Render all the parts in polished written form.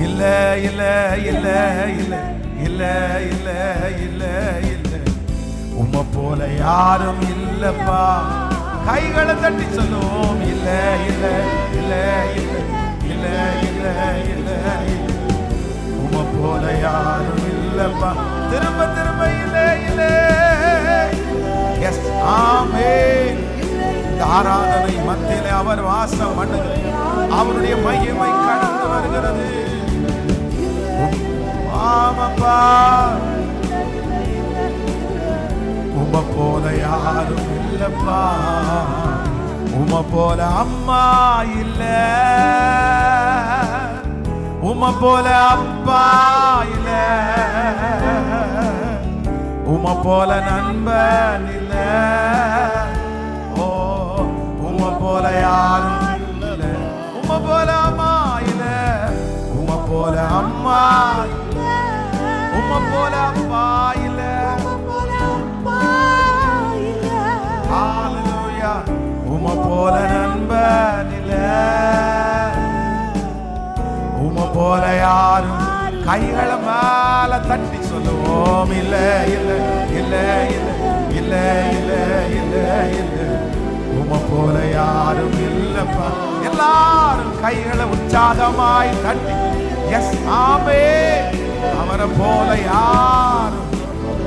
இல்ல இல்ல இல்ல இல்ல இல்ல இல்ல இல்ல இல்ல உம்மை போல யாரும் இல்லப்பா. கைகளை தட்டி சொல்லுவோம். இல்ல இல்ல இல்ல இல்ல இல்ல இல்ல இல்ல உம்மை போல யாரும் இல்லப்பா. திரும்ப திரும்ப இல்ல இல்ல. எஸ் ஆமென். இந்த ஆராதனை மத்தியிலே அவர் வாசம் பண்ணுகிறார். அவருடைய மகிமை கடந்து வருகிறது. ஆமாப்பா. உம்மை போல யாரும் இல்லப்பா. உம்மை போல அம்மா இல்ல, உம்மை போல அப்பா இல்ல, உம்மை போல நண்பன் இல்ல. ஓ உம்மை போல யாரும் இல்ல. உம்மை போல அம்மா இல்ல, உம்மை போல அம்மா, உம்மை போல அப்பா இல்ல. ஹalleluya. உம்மை போல நண்பன் இல்ல, உம்மை போல யாரும். கைகளை மேல தட்டி சொல்லுவோம். இல்ல இல்ல இல்ல இல்ல இல்ல இல்ல இல்ல இல்ல உம்மை போல யாரும் இல்லப்பா. எல்லாரும் கைகளை உற்சாகமாய் தட்டி எஸ் ஆமென். அவரை போல யாரும்.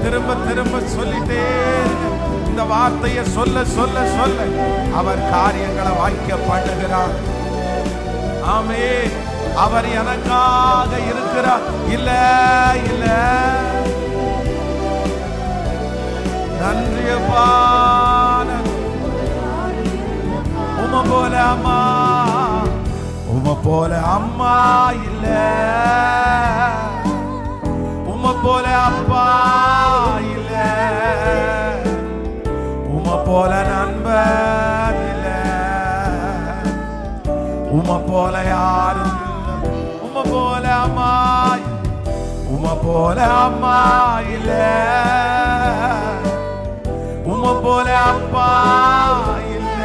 திரும்ப திரும்ப சொல்லிட்டே இந்த வார்த்தையை சொல்ல சொல்ல சொல்ல அவர் காரியங்களை வாய்க்க பண்ணுகிறார். ஆமென். அவர் எனக்காக இருக்கிறார். இல்ல இல்ல நன்றியப்பா. உம்மை போல அம்மா, உம்மை போல அம்மா இல்ல, உம்மை போல அப்பா இல்ல, உம்மை போல நண்பன் இல்ல, உம்மை போல யாரும். உம்மை போல அம்மா, உம்மை போல அம்மா இல்ல, உம்மை போல அப்பா இல்ல,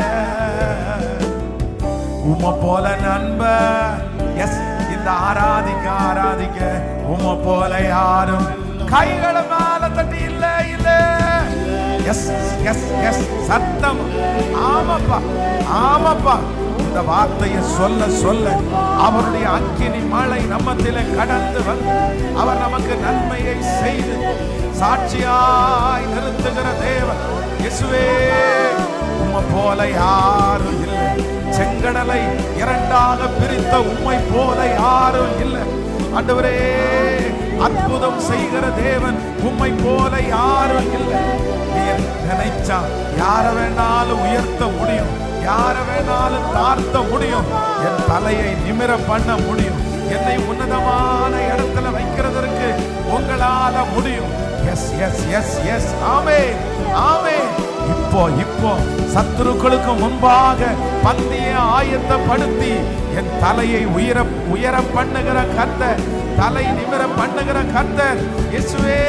உம்மை போல நண்பன். எஸ் இந்த ஆராதிக்க ஆராதிக்க உம்மை போல யாரும். கைகளை மேல தட்டி இல்ல இல்ல. எஸ் எஸ் எஸ் சத்தம். ஆமாப்பா ஆமாப்பா. இந்த வார்த்தையை சொல்ல சொல்ல அவருடைய அக்கினி மழை நம்மத்திலே கடந்து வந்து அவர் நமக்கு நன்மையை செய்து சாட்சியாய் நிறுத்துகிற தேவன். இயேசுவே உம்மை போல யாரும் இல்லை. செங்கடலை இரண்டாக பிரித்த உம்மை போல யாரும் இல்லை. ஆண்டவரே அற்புதம் செய்கிற தேவன் உம்மை போல யாரும் இல்லை. நீர் நினைச்சா யார வேணாலும் உயர்த்த முடியும், யார வேணாலும் தாழ்த்த முடியும், என் தலையை நிமிர பண்ண முடியும், என்னை உன்னதமான இடத்துல வைக்கிறதற்கு உங்களால முடியும். Yes yes yes yes amen amen. இப்போ இப்போ சத்துருக்களுக்கு முன்பாக பந்தியை ஆயத்தப்படுத்தி என் தலையை உயர பண்ணுகிற கர்த்தர், தலை நிமிர பண்ணுகிற கர்த்தர். இயேசுவே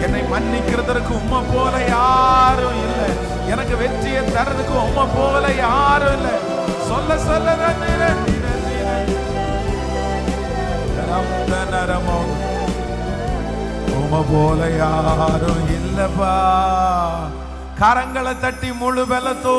என்னை மன்னிக்கிறதற்கு உம்மை போல யாரும் இல்லை. எனக்கு வெற்றியை தரதுக்கு உம்மை போல யாரும் இல்லை. சொல்ல சொல்ல உம்மை போல யாரும் இல்லப்பா. கரங்களை தட்டி முழு பலத்தோ